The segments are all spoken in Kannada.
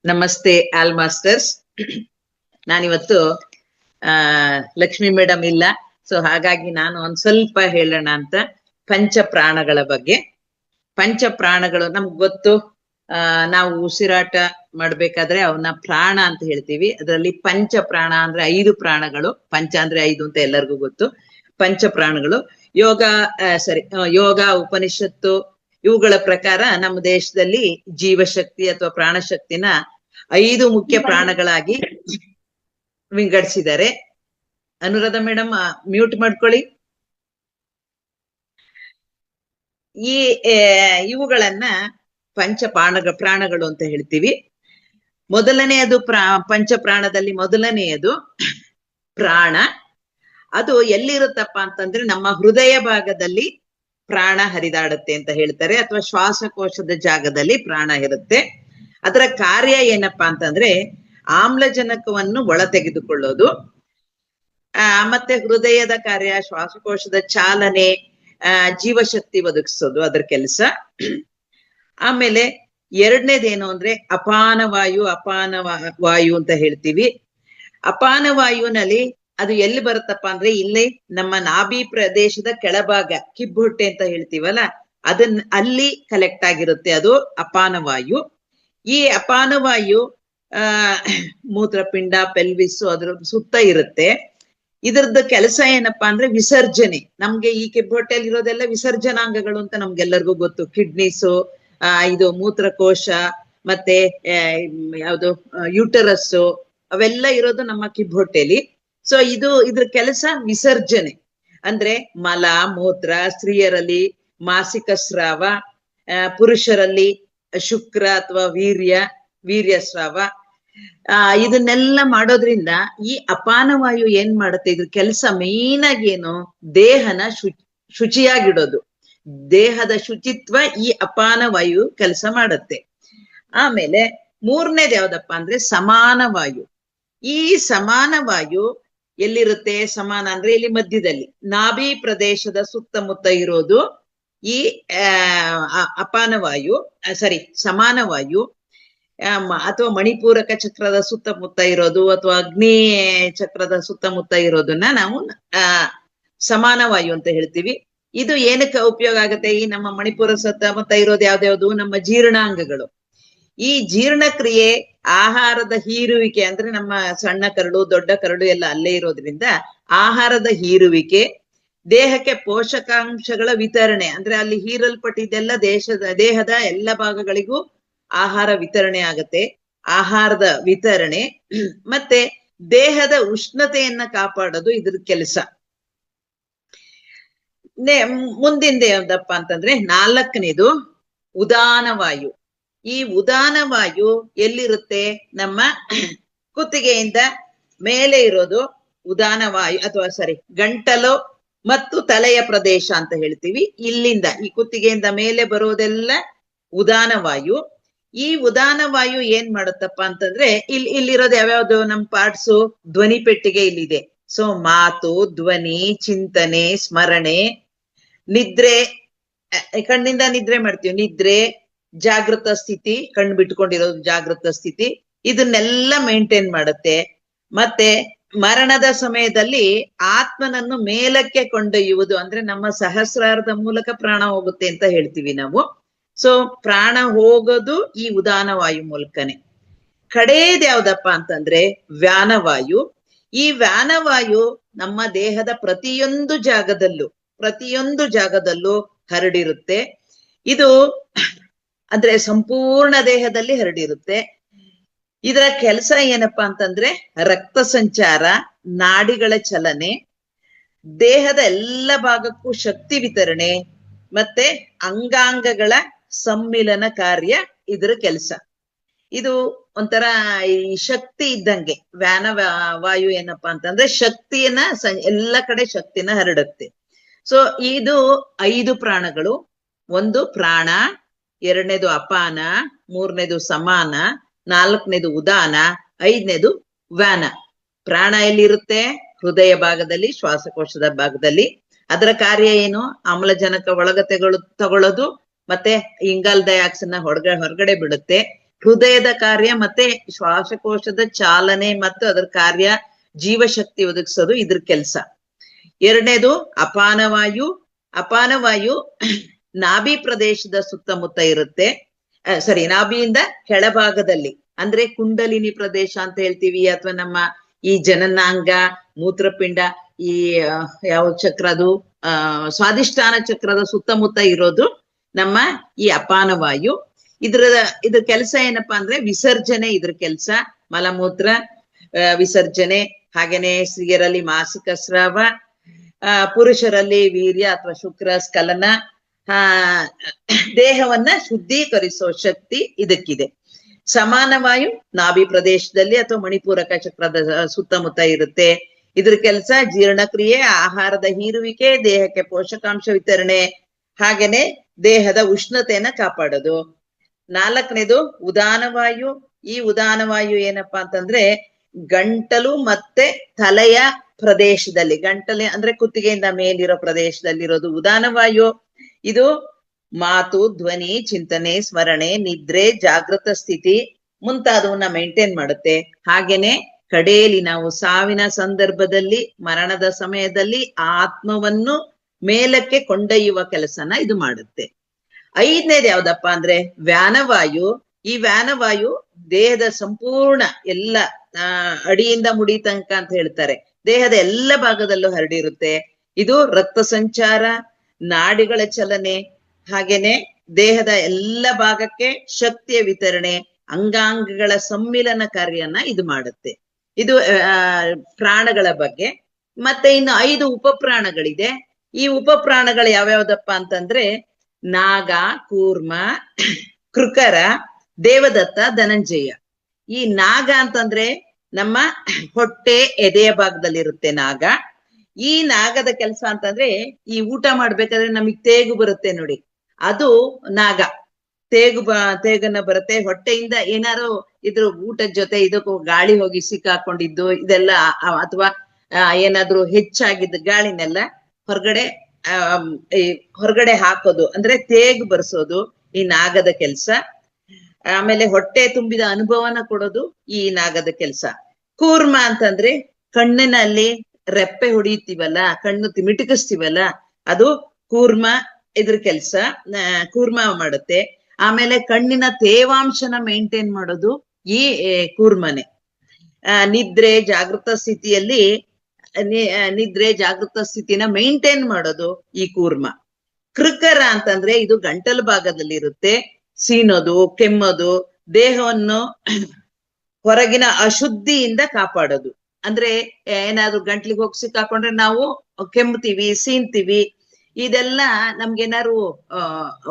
ನಮಸ್ತೆ ಆಲ್ ಮಾಸ್ಟರ್ಸ್. ನಾನಿವತ್ತು ಲಕ್ಷ್ಮಿ ಮೇಡಮ್ ಇಲ್ಲ, ಸೊ ಹಾಗಾಗಿ ನಾನು ಒಂದ್ ಸ್ವಲ್ಪ ಹೇಳೋಣ ಅಂತ ಪಂಚ ಪ್ರಾಣಗಳ ಬಗ್ಗೆ. ಪಂಚ ಪ್ರಾಣಗಳು ನಮ್ಗೆ ಗೊತ್ತು. ನಾವು ಉಸಿರಾಟ ಮಾಡ್ಬೇಕಾದ್ರೆ ಅವನ್ನ ಪ್ರಾಣ ಅಂತ ಹೇಳ್ತೀವಿ. ಅದರಲ್ಲಿ ಪಂಚ ಪ್ರಾಣ ಅಂದ್ರೆ 5 ಪ್ರಾಣಗಳು. ಪಂಚ ಅಂದ್ರೆ 5 ಅಂತ ಎಲ್ಲರಿಗೂ ಗೊತ್ತು. ಪಂಚ ಪ್ರಾಣಗಳು ಯೋಗ ಉಪನಿಷತ್ತು ಇವುಗಳ ಪ್ರಕಾರ ನಮ್ಮ ದೇಶದಲ್ಲಿ ಜೀವಶಕ್ತಿ ಅಥವಾ ಪ್ರಾಣಶಕ್ತಿನ 5 ಮುಖ್ಯ ಪ್ರಾಣಗಳಾಗಿ ವಿಂಗಡಿಸಿದ್ದಾರೆ. ಅನುರಾಧ ಮೇಡಮ್ ಮ್ಯೂಟ್ ಮಾಡ್ಕೊಳ್ಳಿ. ಇವುಗಳನ್ನ ಪಂಚ ಪ್ರಾಣಗಳು ಅಂತ ಹೇಳ್ತೀವಿ. ಮೊದಲನೆಯದು ಪಂಚ ಪ್ರಾಣದಲ್ಲಿ ಮೊದಲನೆಯದು ಪ್ರಾಣ. ಅದು ಎಲ್ಲಿರುತ್ತಪ್ಪ ಅಂತಂದ್ರೆ ನಮ್ಮ ಹೃದಯ ಭಾಗದಲ್ಲಿ ಪ್ರಾಣ ಹರಿದಾಡುತ್ತೆ ಅಂತ ಹೇಳ್ತಾರೆ, ಅಥವಾ ಶ್ವಾಸಕೋಶದ ಜಾಗದಲ್ಲಿ ಪ್ರಾಣ ಇರುತ್ತೆ. ಅದರ ಕಾರ್ಯ ಏನಪ್ಪಾ ಅಂತಂದ್ರೆ ಆಮ್ಲಜನಕವನ್ನು ಒಳ ತೆಗೆದುಕೊಳ್ಳೋದು, ಮತ್ತೆ ಹೃದಯದ ಕಾರ್ಯ, ಶ್ವಾಸಕೋಶದ ಚಾಲನೆ, ಜೀವಶಕ್ತಿ ಒದಗಿಸೋದು ಅದರ ಕೆಲಸ. ಆಮೇಲೆ ಎರಡನೇದೇನು ಅಂದ್ರೆ ಅಪಾನ ವಾಯು ಅಂತ ಹೇಳ್ತೀವಿ. ಅಪಾನ ವಾಯುನಲ್ಲಿ ಅದು ಎಲ್ಲಿ ಬರುತ್ತಪ್ಪ ಅಂದ್ರೆ ಇಲ್ಲಿ ನಮ್ಮ ನಾಭಿ ಪ್ರದೇಶದ ಕೆಳಭಾಗ, ಕಿಬ್ಬೊಟ್ಟೆ ಅಂತ ಹೇಳ್ತೀವಲ್ಲ, ಅಲ್ಲಿ ಕಲೆಕ್ಟ್ ಆಗಿರುತ್ತೆ. ಅದು ಅಪಾನವಾಯು. ಈ ಅಪಾನವಾಯು ಮೂತ್ರಪಿಂಡ, ಪೆಲ್ವಿಸ್ ಅದ್ರ ಸುತ್ತ ಇರುತ್ತೆ. ಇದ್ರದ್ದು ಕೆಲಸ ಏನಪ್ಪಾ ಅಂದ್ರೆ ವಿಸರ್ಜನೆ. ನಮ್ಗೆ ಈ ಕಿಬ್ಬೊಟ್ಟೆಯಲ್ಲಿ ಇರೋದೆಲ್ಲ ವಿಸರ್ಜನಾಂಗಗಳು ಅಂತ ನಮ್ಗೆಲ್ಲರಿಗೂ ಗೊತ್ತು. ಕಿಡ್ನೀಸು, ಇದು ಮೂತ್ರಕೋಶ, ಮತ್ತೆ ಯಾವುದು ಯೂಟರಸ್ಸು, ಅವೆಲ್ಲ ಇರೋದು ನಮ್ಮ ಕಿಬ್ಬೊಟ್ಟೆಲಿ. ಸೊ ಇದ್ರ ಕೆಲಸ ವಿಸರ್ಜನೆ. ಅಂದ್ರೆ ಮಲ ಮೂತ್ರ, ಸ್ತ್ರೀಯರಲ್ಲಿ ಮಾಸಿಕ ಸ್ರಾವ, ಪುರುಷರಲ್ಲಿ ಶುಕ್ರ ಅಥವಾ ವೀರ್ಯ ಸ್ರಾವ, ಇದನ್ನೆಲ್ಲ ಮಾಡೋದ್ರಿಂದ ಈ ಅಪಾನವಾಯು ಏನ್ ಮಾಡುತ್ತೆ, ಇದ್ರ ಕೆಲಸ ಮೇನ್ ಆಗಿ ಏನು, ದೇಹನ ಶುಚಿಯಾಗಿಡೋದು. ದೇಹದ ಶುಚಿತ್ವ ಈ ಅಪಾನವಾಯು ಕೆಲಸ ಮಾಡುತ್ತೆ. ಆಮೇಲೆ ಮೂರನೇದು ಯಾವ್ದಪ್ಪ ಅಂದ್ರೆ ಸಮಾನ ವಾಯು. ಈ ಸಮಾನ ವಾಯು ಎಲ್ಲಿರುತ್ತೆ? ಸಮಾನ ಅಂದ್ರೆ ಇಲ್ಲಿ ಮಧ್ಯದಲ್ಲಿ ನಾಭಿ ಪ್ರದೇಶದ ಸುತ್ತಮುತ್ತ ಇರೋದು ಈ ಸಮಾನ ವಾಯು. ಅಥವಾ ಮಣಿಪೂರಕ ಚಕ್ರದ ಸುತ್ತಮುತ್ತ ಇರೋದು, ಅಥವಾ ಅಗ್ನಿ ಚಕ್ರದ ಸುತ್ತಮುತ್ತ ಇರೋದನ್ನ ನಾವು ಸಮಾನ ವಾಯು ಅಂತ ಹೇಳ್ತೀವಿ. ಇದು ಏನಕ್ಕೆ ಉಪಯೋಗ ಆಗುತ್ತೆ? ಈ ನಮ್ಮ ಮಣಿಪುರ ಸುತ್ತಮುತ್ತ ಇರೋದು ಯಾವ್ದ್ಯಾವ್ದು? ನಮ್ಮ ಜೀರ್ಣಾಂಗಗಳು. ಈ ಜೀರ್ಣಕ್ರಿಯೆ, ಆಹಾರದ ಹೀರುವಿಕೆ, ಅಂದ್ರೆ ನಮ್ಮ ಸಣ್ಣ ಕರಳು ದೊಡ್ಡ ಕರಳು ಎಲ್ಲ ಅಲ್ಲೇ ಇರೋದ್ರಿಂದ ಆಹಾರದ ಹೀರುವಿಕೆ, ದೇಹಕ್ಕೆ ಪೋಷಕಾಂಶಗಳ ವಿತರಣೆ, ಅಂದ್ರೆ ಅಲ್ಲಿ ಹೀರಲ್ಪಟ್ಟಿದ್ದೆಲ್ಲ ದೇಹದ ಎಲ್ಲ ಭಾಗಗಳಿಗೂ ಆಹಾರ ವಿತರಣೆ ಆಗತ್ತೆ. ಆಹಾರದ ವಿತರಣೆ ಮತ್ತೆ ದೇಹದ ಉಷ್ಣತೆಯನ್ನ ಕಾಪಾಡೋದು ಇದ್ರ ಕೆಲಸ. ಮುಂದಿಂದ ಯಾವ್ದಪ್ಪ ಅಂತಂದ್ರೆ 4ನೇದು ಉದಾನ ವಾಯು. ಈ ಉದಾನ ವಾಯು ಎಲ್ಲಿರುತ್ತೆ? ನಮ್ಮ ಕುತ್ತಿಗೆಯಿಂದ ಮೇಲೆ ಇರೋದು ಉದಾನ ವಾಯು, ಅಥವಾ ಗಂಟಲು ಮತ್ತು ತಲೆಯ ಪ್ರದೇಶ ಅಂತ ಹೇಳ್ತೀವಿ. ಇಲ್ಲಿಂದ ಈ ಕುತ್ತಿಗೆಯಿಂದ ಮೇಲೆ ಬರೋದೆಲ್ಲ ಉದಾನ ವಾಯು. ಈ ಉದಾನ ವಾಯು ಏನ್ ಮಾಡುತ್ತಪ್ಪ ಅಂತಂದ್ರೆ ಇಲ್ಲಿರೋದು ಯಾವ್ಯಾವ್ದು ನಮ್ಮ ಪಾರ್ಟ್ಸು? ಧ್ವನಿ ಪೆಟ್ಟಿಗೆ ಇಲ್ಲಿದೆ. ಸೊ ಮಾತು, ಧ್ವನಿ, ಚಿಂತನೆ, ಸ್ಮರಣೆ, ನಿದ್ರೆ, ಕಣ್ಣಿಂದ ನಿದ್ರೆ ಮಾಡ್ತೀವಿ, ನಿದ್ರೆ, ಜಾಗೃತ ಸ್ಥಿತಿ, ಕಣ್ಣು ಬಿಟ್ಕೊಂಡಿರೋದು ಜಾಗೃತ ಸ್ಥಿತಿ, ಇದನ್ನೆಲ್ಲ ಮೇಂಟೈನ್ ಮಾಡುತ್ತೆ. ಮತ್ತೆ ಮರಣದ ಸಮಯದಲ್ಲಿ ಆತ್ಮನನ್ನು ಮೇಲಕ್ಕೆ ಕೊಂಡೊಯ್ಯುವುದು, ಅಂದ್ರೆ ನಮ್ಮ ಸಹಸ್ರಾರದ ಮೂಲಕ ಪ್ರಾಣ ಹೋಗುತ್ತೆ ಅಂತ ಹೇಳ್ತೀವಿ ನಾವು. ಸೊ ಪ್ರಾಣ ಹೋಗೋದು ಈ ಉದಾನ ವಾಯು ಮೂಲಕನೇ. ಕಡೆಯದು ಯಾವ್ದಪ್ಪ ಅಂತಂದ್ರೆ ವ್ಯಾನವಾಯು. ಈ ವ್ಯಾನವಾಯು ನಮ್ಮ ದೇಹದ ಪ್ರತಿಯೊಂದು ಜಾಗದಲ್ಲೂ ಹರಡಿರುತ್ತೆ. ಇದು ಅಂದ್ರೆ ಸಂಪೂರ್ಣ ದೇಹದಲ್ಲಿ ಹರಡಿರುತ್ತೆ. ಇದರ ಕೆಲಸ ಏನಪ್ಪಾ ಅಂತಂದ್ರೆ ರಕ್ತ ಸಂಚಾರ, ನಾಡಿಗಳ ಚಲನೆ, ದೇಹದ ಎಲ್ಲ ಭಾಗಕ್ಕೂ ಶಕ್ತಿ ವಿತರಣೆ, ಮತ್ತೆ ಅಂಗಾಂಗಗಳ ಸಮ್ಮಿಲನ ಕಾರ್ಯ ಇದರ ಕೆಲಸ. ಇದು ಒಂಥರ ಈ ಶಕ್ತಿ ಇದ್ದಂಗೆ. ವಾಯು ಏನಪ್ಪಾ ಅಂತಂದ್ರೆ ಶಕ್ತಿಯನ್ನ ಎಲ್ಲ ಕಡೆ ಶಕ್ತಿನ ಹರಡುತ್ತೆ. ಸೊ ಇದು 5 ಪ್ರಾಣಗಳು. ಒಂದು ಪ್ರಾಣ, 2ನೇದು ಅಪಾನ, 3ನೇದು ಸಮಾನ, 4ನೇದು ಉದಾನ, 5ನೇದು ವ್ಯಾನ. ಪ್ರಾಣ ಎಲ್ಲಿರುತ್ತೆ? ಹೃದಯ ಭಾಗದಲ್ಲಿ, ಶ್ವಾಸಕೋಶದ ಭಾಗದಲ್ಲಿ. ಅದರ ಕಾರ್ಯ ಏನು? ಆಮ್ಲಜನಕ ಒಳಗೆ ತಗೊಳ್ಳೋದು, ಮತ್ತೆ ಇಂಗಾಲ ಡೈಆಕ್ಸೈಡ್ ಹೊರಗಡೆ ಬಿಡುತ್ತೆ. ಹೃದಯದ ಕಾರ್ಯ ಮತ್ತೆ ಶ್ವಾಸಕೋಶದ ಚಾಲನೆ ಮತ್ತು ಅದರ ಕಾರ್ಯ, ಜೀವಶಕ್ತಿ ಒದಗಿಸೋದು ಇದ್ರ ಕೆಲಸ. ಎರಡನೇದು ಅಪಾನವಾಯು. ಅಪಾನವಾಯು ನಾಭಿ ಪ್ರದೇಶದ ಸುತ್ತಮುತ್ತ ಇರುತ್ತೆ. ನಾಭಿಯಿಂದ ಕೆಳಭಾಗದಲ್ಲಿ, ಅಂದ್ರೆ ಕುಂಡಲಿನಿ ಪ್ರದೇಶ ಅಂತ ಹೇಳ್ತೀವಿ, ಅಥವಾ ನಮ್ಮ ಈ ಜನನಾಂಗ, ಮೂತ್ರಪಿಂಡ, ಈ ಯಾವ ಚಕ್ರ ಅದು, ಸ್ವಾದಿಷ್ಠಾನ ಚಕ್ರದ ಸುತ್ತಮುತ್ತ ಇರೋದು ನಮ್ಮ ಈ ಅಪಾನವಾಯು. ಇದ್ರ ಕೆಲಸ ಏನಪ್ಪಾ ಅಂದ್ರೆ ವಿಸರ್ಜನೆ, ಇದ್ರ ಕೆಲಸ ಮಲಮೂತ್ರ ವಿಸರ್ಜನೆ. ಹಾಗೇನೆ ಸ್ತ್ರೀಯರಲ್ಲಿ ಮಾಸಿಕ ಸ್ರಾವ, ಪುರುಷರಲ್ಲಿ ವೀರ್ಯ ಅಥವಾ ಶುಕ್ರ ಸ್ಖಲನ, ದೇಹವನ್ನ ಶುದ್ಧೀಕರಿಸೋ ಶಕ್ತಿ ಇದಕ್ಕಿದೆ. ಸಮಾನವಾಯು ನಾಭಿ ಪ್ರದೇಶದಲ್ಲಿ ಅಥವಾ ಮಣಿಪೂರಕ ಚಕ್ರದ ಸುತ್ತಮುತ್ತ ಇರುತ್ತೆ. ಇದ್ರ ಕೆಲಸ ಜೀರ್ಣಕ್ರಿಯೆ, ಆಹಾರದ ಹೀರುವಿಕೆ, ದೇಹಕ್ಕೆ ಪೋಷಕಾಂಶ ವಿತರಣೆ, ಹಾಗೇನೆ ದೇಹದ ಉಷ್ಣತೆಯನ್ನ ಕಾಪಾಡೋದು. ನಾಲ್ಕನೇದು ಉದಾನವಾಯು. ಈ ಉದಾನವಾಯು ಏನಪ್ಪಾ ಅಂತಂದ್ರೆ ಗಂಟಲು ಮತ್ತೆ ತಲೆಯ ಪ್ರದೇಶದಲ್ಲಿ, ಗಂಟಲೆ ಅಂದ್ರೆ ಕುತ್ತಿಗೆಯಿಂದ ಮೇಲಿರೋ ಪ್ರದೇಶದಲ್ಲಿರೋದು ಉದಾನವಾಯು. ಇದು ಮಾತು, ಧ್ವನಿ, ಚಿಂತನೆ, ಸ್ಮರಣೆ, ನಿದ್ರೆ, ಜಾಗೃತ ಸ್ಥಿತಿ ಮುಂತಾದವನ್ನ ಮೇಂಟೈನ್ ಮಾಡುತ್ತೆ. ಹಾಗೇನೆ ಕಡೆಯಲ್ಲಿ ನಾವು ಸಾವಿನ ಸಂದರ್ಭದಲ್ಲಿ, ಮರಣದ ಸಮಯದಲ್ಲಿ ಆತ್ಮವನ್ನು ಮೇಲಕ್ಕೆ ಕೊಂಡೊಯ್ಯುವ ಕೆಲಸನ ಇದು ಮಾಡುತ್ತೆ. ಐದನೇದು ಯಾವ್ದಪ್ಪ ಅಂದ್ರೆ ವ್ಯಾನವಾಯು. ಈ ವ್ಯಾನವಾಯು ದೇಹದ ಸಂಪೂರ್ಣ ಎಲ್ಲ ಅಡಿಯಿಂದ ಮುಡಿ ತನಕ ಅಂತ ಹೇಳ್ತಾರೆ, ದೇಹದ ಎಲ್ಲ ಭಾಗದಲ್ಲೂ ಹರಡಿರುತ್ತೆ. ಇದು ರಕ್ತ ಸಂಚಾರ, ನಾಡಿಗಳ ಚಲನೆ, ಹಾಗೇನೆ ದೇಹದ ಎಲ್ಲ ಭಾಗಕ್ಕೆ ಶಕ್ತಿಯ ವಿತರಣೆ, ಅಂಗಾಂಗಗಳ ಸಮ್ಮಿಲನ ಕಾರ್ಯನ ಇದು ಮಾಡುತ್ತೆ. ಇದು ಪ್ರಾಣಗಳ ಬಗ್ಗೆ. ಮತ್ತೆ ಇನ್ನು 5 ಉಪಪ್ರಾಣಗಳಿದೆ. ಈ ಉಪಪ್ರಾಣಗಳು ಯಾವ್ಯಾವ್ದಪ್ಪ ಅಂತಂದ್ರೆ ನಾಗ, ಕೂರ್ಮ, ಕೃಕರ, ದೇವದತ್ತ, ಧನಂಜಯ. ಈ ನಾಗ ಅಂತಂದ್ರೆ ನಮ್ಮ ಹೊಟ್ಟೆ ಎದೆಯ ಭಾಗದಲ್ಲಿರುತ್ತೆ ನಾಗ. ಈ ನಾಗದ ಕೆಲಸ ಅಂತಂದ್ರೆ ಈ ಊಟ ಮಾಡ್ಬೇಕಾದ್ರೆ ನಮಗ್ ತೇಗು ಬರುತ್ತೆ ನೋಡಿ, ಅದು ನಾಗ. ತೇಗನ್ನ ಬರುತ್ತೆ ಹೊಟ್ಟೆಯಿಂದ. ಏನಾರು ಇದ್ರ ಊಟದ ಜೊತೆ ಇದಕ್ಕೂ ಗಾಳಿ ಹೋಗಿ ಸಿಕ್ಕಾಕೊಂಡಿದ್ದು ಇದೆಲ್ಲ, ಅಥವಾ ಏನಾದ್ರೂ ಹೆಚ್ಚಾಗಿದ್ದ ಗಾಳಿನೆಲ್ಲ ಹೊರಗಡೆ ಹಾಕೋದು, ಅಂದ್ರೆ ತೇಗು ಬರ್ಸೋದು ಈ ನಾಗದ ಕೆಲ್ಸ. ಆಮೇಲೆ ಹೊಟ್ಟೆ ತುಂಬಿದ ಅನುಭವನ ಕೊಡೋದು ಈ ನಾಗದ ಕೆಲ್ಸ. ಕೂರ್ಮ ಅಂತಂದ್ರೆ ಕಣ್ಣಿನಲ್ಲಿ ರೆಪ್ಪೆ ಹೊಡಿತೀವಲ್ಲ, ಕಣ್ಣು ಮಿಟುಕಿಸ್ತೀವಲ್ಲ, ಅದು ಕೂರ್ಮ. ಇದ್ರ ಕೆಲ್ಸ ಕೂರ್ಮ ಮಾಡುತ್ತೆ. ಆಮೇಲೆ ಕಣ್ಣಿನ ತೇವಾಂಶನ ಮೇಂಟೈನ್ ಮಾಡೋದು ಈ ಕೂರ್ಮನೆ. ನಿದ್ರೆ ಜಾಗೃತ ಸ್ಥಿತಿಯಲ್ಲಿ ಜಾಗೃತ ಸ್ಥಿತಿನ ಮೇಂಟೈನ್ ಮಾಡೋದು ಈ ಕೂರ್ಮ. ಕೃಕರ ಅಂತಂದ್ರೆ ಇದು ಗಂಟಲು ಭಾಗದಲ್ಲಿ ಇರುತ್ತೆ. ಸೀನೋದು, ಕೆಮ್ಮೋದು, ದೇಹವನ್ನು ಹೊರಗಿನ ಅಶುದ್ಧಿಯಿಂದ ಕಾಪಾಡೋದು. ಅಂದ್ರೆ ಏನಾದ್ರು ಗಂಟ್ಲಿಗೆ ಹೋಗಿ ಸಿಕ್ಕಾಕೊಂಡ್ರೆ ನಾವು ಕೆಮ್ತೀವಿ, ಸೀನ್ತೀವಿ. ಇದೆಲ್ಲ ನಮ್ಗೇನಾದ್ರು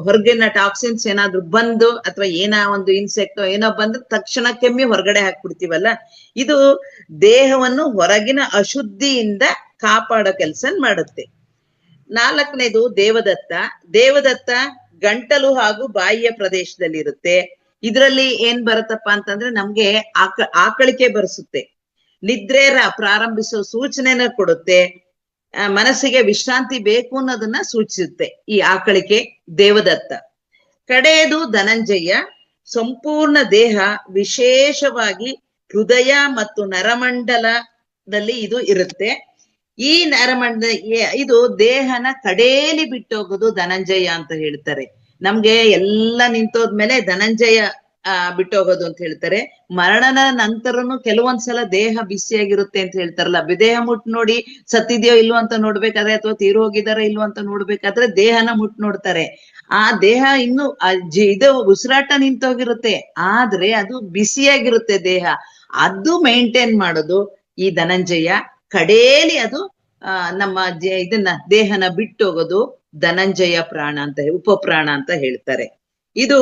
ಹೊರಗಿನ ಟಾಕ್ಸಿನ್ಸ್ ಏನಾದ್ರು ಬಂದು, ಅಥವಾ ಒಂದು ಇನ್ಸೆಕ್ಟ್ ಏನೋ ಬಂದು ತಕ್ಷಣ ಕೆಮ್ಮಿ ಹೊರಗಡೆ ಹಾಕ್ಬಿಡ್ತೀವಲ್ಲ, ಇದು ದೇಹವನ್ನು ಹೊರಗಿನ ಅಶುದ್ಧಿಯಿಂದ ಕಾಪಾಡೋ ಕೆಲಸ ಮಾಡುತ್ತೆ. ನಾಲ್ಕನೇದು ದೇವದತ್ತ. ದೇವದತ್ತ ಗಂಟಲು ಹಾಗೂ ಬಾಯಿಯ ಪ್ರದೇಶದಲ್ಲಿ ಇರುತ್ತೆ. ಇದರಲ್ಲಿ ಏನ್ ಬರುತ್ತಪ್ಪ ಅಂತಂದ್ರೆ ನಮ್ಗೆ ಆಕಳಿಕೆ ಬರ್ಸುತ್ತೆ, ನಿದ್ರೆ ಪ್ರಾರಂಭಿಸೋ ಸೂಚನೆನ ಕೊಡುತ್ತೆ, ಮನಸ್ಸಿಗೆ ವಿಶ್ರಾಂತಿ ಬೇಕು ಅನ್ನೋದನ್ನ ಸೂಚಿಸುತ್ತೆ ಈ ಆಕಳಿಕೆ ದೇವದತ್ತ. ಕಡೆಯದು ಧನಂಜಯ. ಸಂಪೂರ್ಣ ದೇಹ, ವಿಶೇಷವಾಗಿ ಹೃದಯ ಮತ್ತು ನರಮಂಡಲದಲ್ಲಿ ಇದು ಇರುತ್ತೆ. ಈ ಇದು ದೇಹನ ಕಡೇಲಿ ಬಿಟ್ಟೋಗೋದು ಧನಂಜಯ ಅಂತ ಹೇಳ್ತಾರೆ. ನಮ್ಗೆ ಎಲ್ಲ ನಿಂತೋದ್ಮೇಲೆ ಧನಂಜಯ ಬಿಟ್ಟೋಗೋದು ಅಂತ ಹೇಳ್ತಾರೆ. ಮರಣದ ನಂತರನು ಕೆಲವೊಂದ್ಸಲ ದೇಹ ಬಿಸಿಯಾಗಿರುತ್ತೆ ಅಂತ ಹೇಳ್ತಾರಲ್ಲ, ದೇಹ ಮುಟ್ ನೋಡಿ ಸತ್ತಿದ್ಯೋ ಇಲ್ವೋ ಅಂತ ನೋಡ್ಬೇಕಾದ್ರೆ, ಅಥವಾ ತೀರು ಹೋಗಿದಾರೋ ಇಲ್ವೋ ಅಂತ ನೋಡ್ಬೇಕಾದ್ರೆ ದೇಹನ ಮುಟ್ ನೋಡ್ತಾರೆ. ಆ ದೇಹ ಇನ್ನು ಇದು ಉಸಿರಾಟ ನಿಂತೋಗಿರುತ್ತೆ, ಆದ್ರೆ ಅದು ಬಿಸಿಯಾಗಿರುತ್ತೆ ದೇಹ. ಅದು ಮೇಂಟೈನ್ ಮಾಡೋದು ಈ ಧನಂಜಯ. ಕಡೇಲಿ ಅದು ನಮ್ಮ ಇದನ್ನ ದೇಹನ ಬಿಟ್ಟೋಗೋದು ಧನಂಜಯ ಪ್ರಾಣ ಅಂತ, ಉಪಪ್ರಾಣ ಅಂತ ಹೇಳ್ತಾರೆ. ಇದು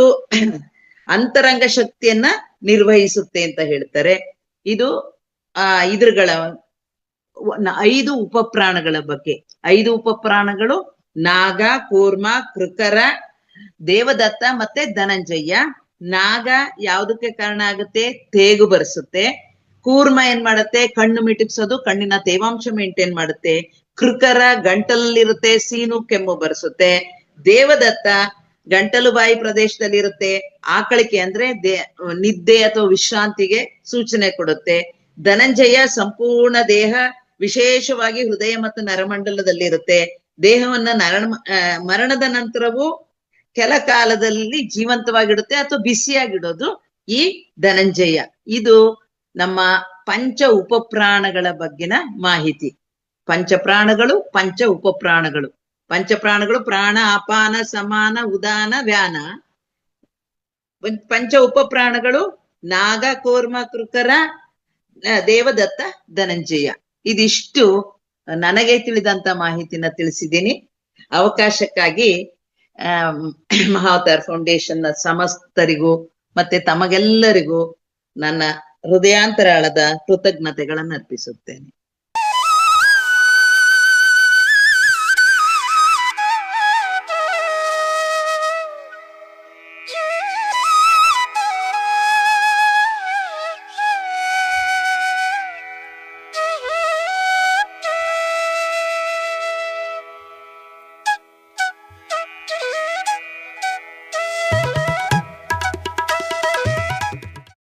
ಅಂತರಂಗ ಶಕ್ತಿಯನ್ನ ನಿರ್ವಹಿಸುತ್ತೆ ಅಂತ ಹೇಳ್ತಾರೆ. ಇದು ಇದ್ರಗಳ 5 ಉಪಪ್ರಾಣಗಳ ಬಗ್ಗೆ. 5 ಉಪಪ್ರಾಣಗಳು ನಾಗ, ಕೂರ್ಮ, ಕೃಕರ, ದೇವದತ್ತ ಮತ್ತೆ ಧನಂಜಯ. ನಾಗ ಯಾವ್ದಕ್ಕೆ ಕಾರಣ ಆಗುತ್ತೆ? ತೇಗು ಬರ್ಸುತ್ತೆ. ಕೂರ್ಮ ಏನ್ ಮಾಡುತ್ತೆ? ಕಣ್ಣು ಮಿಟುಕ್ಸೋದು, ಕಣ್ಣಿನ ತೇವಾಂಶ ಮೇಂಟೈನ್ ಮಾಡುತ್ತೆ. ಕೃಕರ ಗಂಟಲಲ್ಲಿರುತ್ತೆ, ಸೀನು ಕೆಮ್ಮು ಬರ್ಸುತ್ತೆ. ದೇವದತ್ತ ಗಂಟಲು ಬಾಯಿ ಪ್ರದೇಶದಲ್ಲಿ ಇರುತ್ತೆ. ಆಕಳಿಕೆ ಅಂದ್ರೆ ನಿದ್ದೆ ಅಥವಾ ವಿಶ್ರಾಂತಿಗೆ ಸೂಚನೆ ಕೊಡುತ್ತೆ. ಧನಂಜಯ ಸಂಪೂರ್ಣ ದೇಹ, ವಿಶೇಷವಾಗಿ ಹೃದಯ ಮತ್ತು ನರಮಂಡಲದಲ್ಲಿ ಇರುತ್ತೆ. ದೇಹವನ್ನ ಮರಣದ ನಂತರವೂ ಕೆಲ ಕಾಲದಲ್ಲಿ ಜೀವಂತವಾಗಿಡುತ್ತೆ ಅಥವಾ ಬಿಸಿಯಾಗಿಡೋದು ಈ ಧನಂಜಯ. ಇದು ನಮ್ಮ ಪಂಚ ಉಪಪ್ರಾಣಗಳ ಬಗ್ಗಿನ ಮಾಹಿತಿ. ಪಂಚಪ್ರಾಣಗಳು, ಪಂಚ ಉಪಪ್ರಾಣಗಳು. ಪಂಚಪ್ರಾಣಗಳು ಪ್ರಾಣ, ಅಪಾನ, ಸಮಾನ, ಉದಾನ, ವ್ಯಾನ. ಪಂಚ ಉಪಪ್ರಾಣಗಳು ನಾಗ, ಕೂರ್ಮ, ಕೃಕರ, ದೇವದತ್ತ, ಧನಂಜಯ. ಇದಿಷ್ಟು ನನಗೆ ತಿಳಿದಂತ ಮಾಹಿತಿನ ತಿಳಿಸಿದ್ದೀನಿ. ಅವಕಾಶಕ್ಕಾಗಿ ಮಹಾವತಾರ್ ಫೌಂಡೇಶನ್ ನ ಸಮಸ್ತರಿಗೂ ಮತ್ತೆ ತಮಗೆಲ್ಲರಿಗೂ ನನ್ನ ಹೃದಯಾಂತರಾಳದ ಕೃತಜ್ಞತೆಗಳನ್ನು ಅರ್ಪಿಸುತ್ತೇನೆ.